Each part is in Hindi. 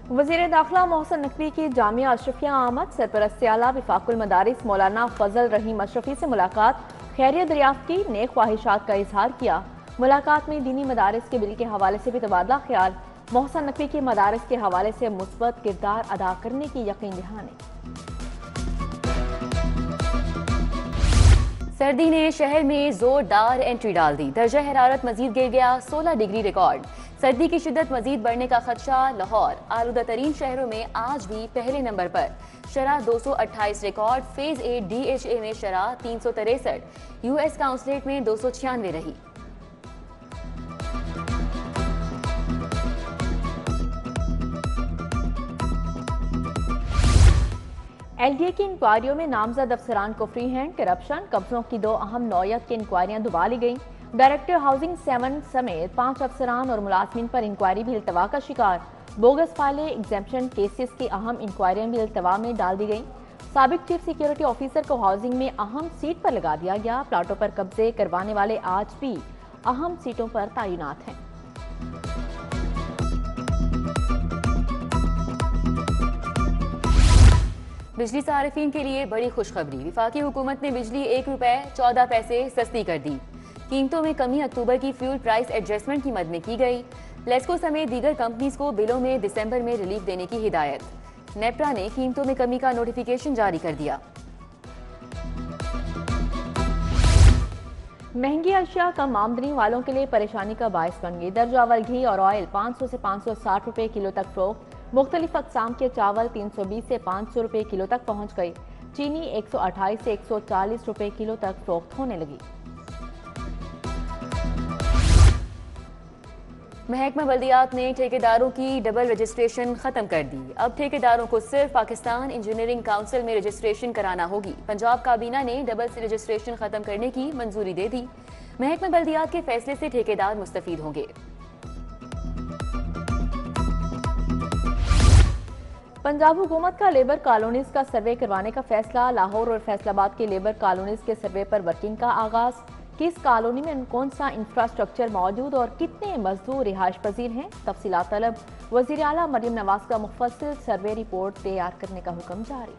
वज़ीर दाखिला मोहसिन नकवी की जामिया अशरफिया आमद, सरपरस्त आला वफाकुल मदारिस मौलाना फजल रहीम अशरफी से मुलाकात, खैरियत दरियाफ्त की, नेक ख्वाहिशात का इजहार किया। मुलाकात में दीनी मदारिस के बिल के हवाले से भी तबादला ख्याल। मोहसिन नकवी के मदारिस के हवाले से मुस्बत किरदार अदा करने की यकीन दहानी। सर्दी ने शहर में जोरदार एंट्री डाल दी। दर्जा हरारत मजीद गिर गया, 16 डिग्री रिकॉर्ड। सर्दी की शिद्दत मजीद बढ़ने का खदशा। लाहौर आलूदा तरीन शहरों में आज भी पहले नंबर पर। शरह 228 रिकॉर्ड। फेज ए DHA में शरह 363, US काउंसलेट में 296 रही। LDA की इंक्वायरियों में नामजद अफसरान को फ्री हैंड, करप्शन, कब्जों की 2 अहम नौयत की इंक्वायरियां दुबा ली गईं। डायरेक्टर हाउसिंग 7 समेत 5 अफसरान और मुलाजमीन पर इंक्वायरी भी इल्तवा का शिकार। बोगस फाइलें, एग्जेम्पशन केसेस की अहम इंक्वायरियां भी इल्तवा में डाल दी गईं। साबिक चीफ सिक्योरिटी ऑफिसर को हाउसिंग में अहम सीट पर लगा दिया गया। प्लाटों पर कब्जे करवाने वाले आज भी अहम सीटों पर तैनात हैं। बिजली सारिफीन के लिए बड़ी खुशखबरी। विफाकी हुकूमत ने बिजली 1 रुपए 14 पैसे सस्ती कर दी। कीमतों में कमी अक्टूबर की फ्यूल प्राइस एडजस्टमेंट की मद में की गई। लेस्को समेत दीगर कंपनीज को बिलों में दिसंबर में रिलीफ देने की हिदायत। नेपरा ने कीमतों में कमी का नोटिफिकेशन जारी कर दिया। महंगी अशिया कम आमदनी वालों के लिए परेशानी का बायस बन गई। दर्जा अव्वल घी और ऑयल 500 से 560 रुपए किलो तक फरोख्त। मुख्तलिफ अक़साम के चावल 320 से 500 रुपए किलो तक पहुंच गई। चीनी 128 से 140 रुपए किलो तक फरोख्त होने लगी। महकमा बल्दियात ने ठेकेदारों की डबल रजिस्ट्रेशन खत्म कर दी। अब ठेकेदारों को सिर्फ पाकिस्तान इंजीनियरिंग काउंसिल में रजिस्ट्रेशन कराना होगी। पंजाब काबीना ने डबल रजिस्ट्रेशन खत्म करने की मंजूरी दे दी। महकमा बल्दियात के फैसले से ठेकेदार मुस्तफीद होंगे। पंजाब हुकूमत का लेबर कॉलोनीज का सर्वे करवाने का फैसला। लाहौर और फैसलाबाद के लेबर कॉलोनीज के सर्वे पर वर्किंग का आगाज। किस कॉलोनी में कौन सा इंफ्रास्ट्रक्चर मौजूद और कितने मजदूर रिहाइश पजीर हैं, तफसीलात तलब। वज़ीर आला मरियम नवाज का मुफस्सिल सर्वे रिपोर्ट तैयार करने का हुक्म जारी।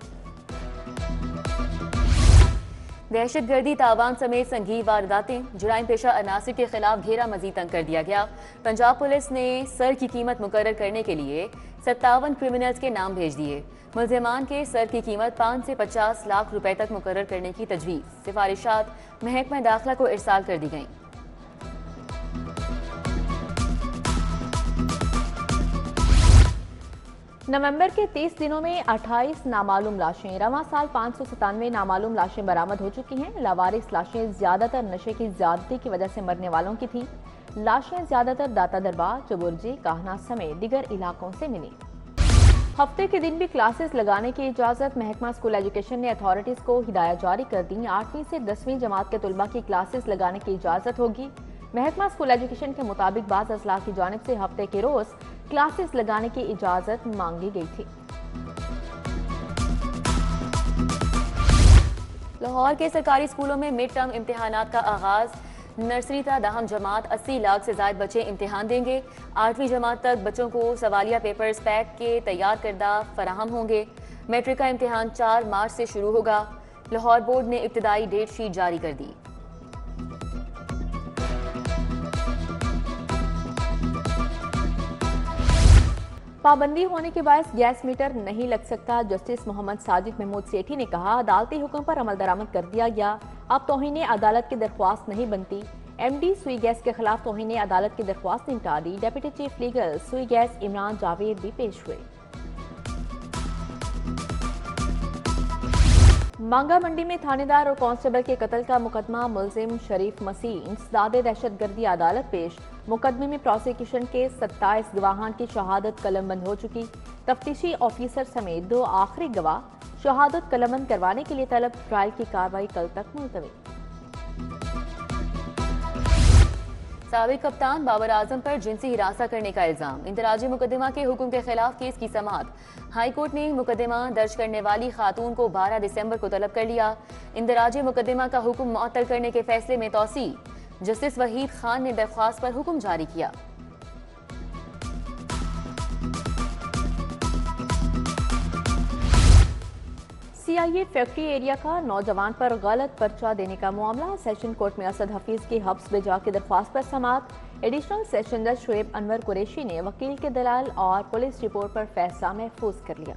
दहशतगर्दी, तावान समेत संगीन वारदातें, जुराइम पेशा अनासिर के खिलाफ घेरा मजीद तंग कर दिया गया। पंजाब पुलिस ने सर की कीमत मुकर्रर करने के लिए 57 क्रिमिनल्स के नाम भेज दिए। मुल्जिमान के सर की कीमत 5 से 50 लाख रुपए तक मुकर्रर करने की तजवीज़। सिफारिशात महकमा दाखिला को इरसाल कर दी गईं। नवंबर के 30 दिनों में 28 नामालूम लाशें। रवां साल 597 नामालूम लाशें बरामद हो चुकी हैं। लावारिस लाशें ज्यादातर नशे की ज्यादती की वजह से मरने वालों की थीं। लाशें ज्यादातर दाता दरबार, चबुर्जी, काहना समेत दिगर इलाकों से मिली। हफ्ते के दिन भी क्लासेस लगाने की इजाजत। महकमा स्कूल एजुकेशन ने अथॉरिटीज को हिदायत जारी कर दी। 8वीं से 10वीं जमात के तुलबा की क्लासेस लगाने की इजाजत होगी। महकमा स्कूल एजुकेशन के मुताबिक बाज़ अजला की जानिब से हफ्ते के रोज क्लासेस लगाने की इजाजत मांगी गई थी। लाहौर के सरकारी स्कूलों में मिड टर्म इम्तिहानात का आगाज। नर्सरी ता दहम जमात 80 लाख से ज्यादा बच्चे इम्तिहान देंगे। 8वीं जमात तक बच्चों को सवालिया पेपर्स पैक के तैयार करदा फराहम होंगे। मैट्रिक का इम्तिहान 4 मार्च से शुरू होगा। लाहौर बोर्ड ने इब्तिदाई डेट शीट जारी कर दी। पाबंदी होने के बायस गैस मीटर नहीं लग सकता। जस्टिस मोहम्मद साजिद महमूद सेठी ने कहा, अदालती हुक्म पर अमल दरामद कर दिया गया। अब तौहीन अदालत की दरख्वास्त नहीं बनती। MD सुई गैस के खिलाफ तौहीन अदालत की दरख्वास्त निपटा दी। डेप्यूटी चीफ लीगल सुई गैस इमरान जावेद भी पेश हुए। मांगा मंडी में थानेदार और कांस्टेबल के कत्ल का मुकदमा। मुलजिम शरीफ मसीह इंसदाद दहशतगर्दी अदालत पेश। मुकदमे में प्रोसिक्यूशन के 27 गवाहान की शहादत कलमबंद हो चुकी। तफ्तीशी ऑफिसर समेत 2 आखिरी गवाह शहादत कलमबंद करवाने के लिए तलब। ट्रायल की कार्रवाई कल तक मुलतवी। साबिक कप्तान बाबर आजम पर जिनसी हिरासत करने का इल्जाम। इंदराजी मुकदमा के हुक्म के खिलाफ केस की समाअत। हाई कोर्ट ने मुकदमा दर्ज करने वाली खातून को 12 दिसंबर को तलब कर लिया। इंदराजी मुकदमा का हुक्म मुअत्तल करने के फैसले में तौसी। जस्टिस वहीद खान ने दरख्वास्त पर हुक्म जारी किया। CIA फैक्ट्री एरिया का नौजवान पर गलत पर्चा देने का मामला, सेशन कोर्ट में असद हफीज की हब्स में जाकर दरख्वास्त पर समाअत। एडिशनल सेशन जज शुएब अनवर कुरैशी ने वकील के दलाल और पुलिस रिपोर्ट पर फैसला महफूज कर लिया।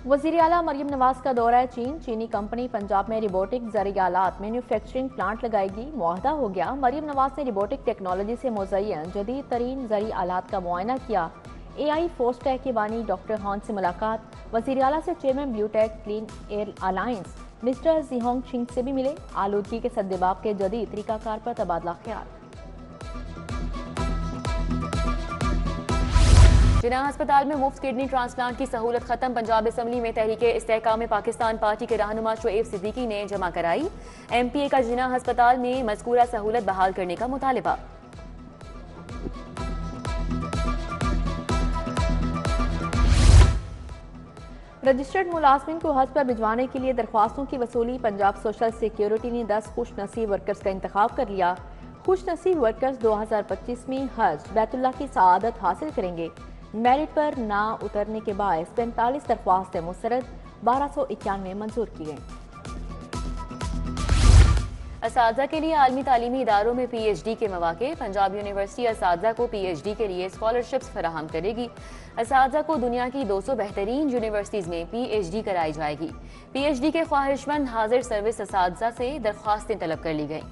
वज़ीर आला मरियम नवाज का दौरा है चीन। चीनी कंपनी पंजाब में रोबोटिक ज़रिए आलात मैन्युफैक्चरिंग प्लांट लगाएगी। मुआहदा हो गया। मरियम नवाज ने रोबोटिक टेक्नोलॉजी से मुज़य्यन जदीद तरीन ज़रिए आलात का मुआयना किया। AI फोर्सटेक के बानी डॉक्टर हॉन से मुलाकात। वज़ीर आला से chairman BlueTech clean air alliance mister Jihong Ching से भी मिले। आलूदगी के सद्देबाब के जदीद तरीकाकार पर तबादला ख्याल। जिनाह अस्पताल में मुफ्त किडनी ट्रांसप्लांट की सहूलत खत्म। पंजाब असम्बली में तहरीके इस्तेहकाम पाकिस्तान पार्टी के रहनुमा शुएब सिद्दीकी ने जमा कराई। MPA का जिनाह अस्पताल में मज़कूरा सहूलत बहाल करने का मुतालबा। रजिस्टर्ड मुलाजमिन को हज पर भिजवाने के लिए दरख्वास्तों की वसूली। पंजाब सोशल सिक्योरिटी ने 10 खुश नसीब वर्कर्स का इंतखाब कर लिया। खुश नसीब वर्कर्स 2025 में हज बैतुल्लाह की सआदत हासिल करेंगे। मेरिट पर ना उतरने के बायस 45 दरख्वास्तें मुस्तरद, 1291 मंजूर की गईं। असातिज़ा के लिए आलमी तालीमी इदारों में PhD के मौके। पंजाब यूनिवर्सिटी असातिज़ा को PhD के लिए स्कॉलरशिप्स फराहम करेगी। असातिज़ा को दुनिया की 200 बेहतरीन यूनिवर्सिटीज़ में PhD कराई जाएगी। PhD के ख्वाहिशमंद हाजिर सर्विस असातिज़ा से दरख्वास्तें तलब कर ली गईं।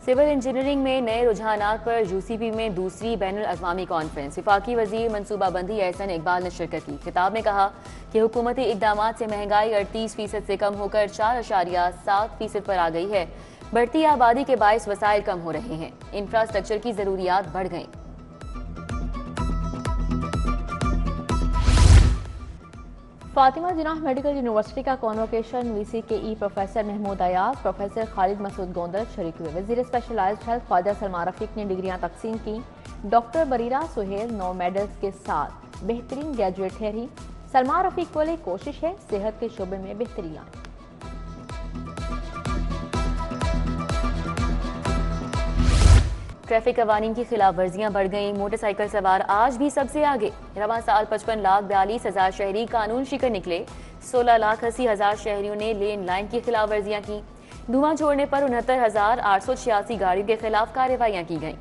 सिविल इंजीनियरिंग में नए रुझानात पर UCP में दूसरी बैनुल अक़वामी कॉन्फ्रेंस। वफाकी वज़ीर मनसूबाबंदी एहसन इकबाल ने शिरकत की। खिताब में कहा कि हुकूमती इक़दामात से महंगाई 38% से कम होकर 4.7% पर आ गई है। बढ़ती आबादी के बायस वसाइल कम हो रहे हैं। इंफ्रास्ट्रक्चर की ज़रूरियात बढ़ गईं। फातिमा जिनाह मेडिकल यूनिवर्सिटी का कॉन्वोकेशन VC के प्रोफेसर महमूद अयाज, प्रोफेसर खालिद मसूद गोंदल शरीक हुए। वज़ीर स्पेशलाइज्ड हेल्थ ख्वाजा सलमा रफीक ने डिग्रियां तकसीम की। डॉक्टर बरीरा सुहेल 9 मेडल्स के साथ बेहतरीन ग्रेजुएट ठहरी। सलमा रफीक बोले कोशिश है सेहत के शोबे में बेहतरी आए। ट्रैफिक कवानीन की खिलाफ वर्जियां बढ़ गईं। मोटरसाइकिल सवार आज भी सबसे आगे। रवां साल 55,42,000 शहरी कानून शिकन निकले। 16,80,000 शहरियों ने लेन लाइन की खिलाफ वर्जियां की। धुआं छोड़ने पर 69,886 गाड़ियों के खिलाफ कार्रवाइयां की गईं।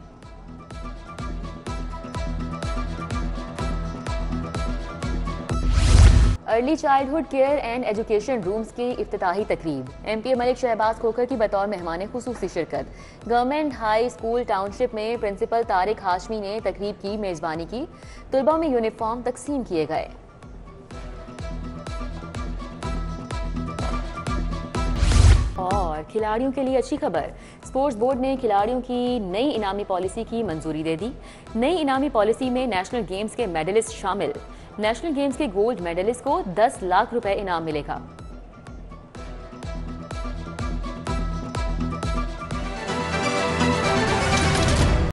Early childhood care and education rooms की इफ्तिताही तकरीब। MPA मलिक शहबाज खोखर की बतौर मेहमान खुसूसी शिरकत। गवर्नमेंट हाई स्कूल टाउनशिप में प्रिंसिपल तारिक हाशमी ने तकरीब की मेजबानी की। तुलबा में यूनिफॉर्म तकसीम किए गए। और खिलाड़ियों के लिए अच्छी खबर। स्पोर्ट्स बोर्ड ने खिलाड़ियों की नई इनामी पॉलिसी की मंजूरी दे दी। नई इनामी पॉलिसी में नेशनल गेम्स के मेडलिस्ट शामिल। नेशनल गेम्स के गोल्ड मेडलिस्ट को 10 लाख रुपए इनाम मिलेगा।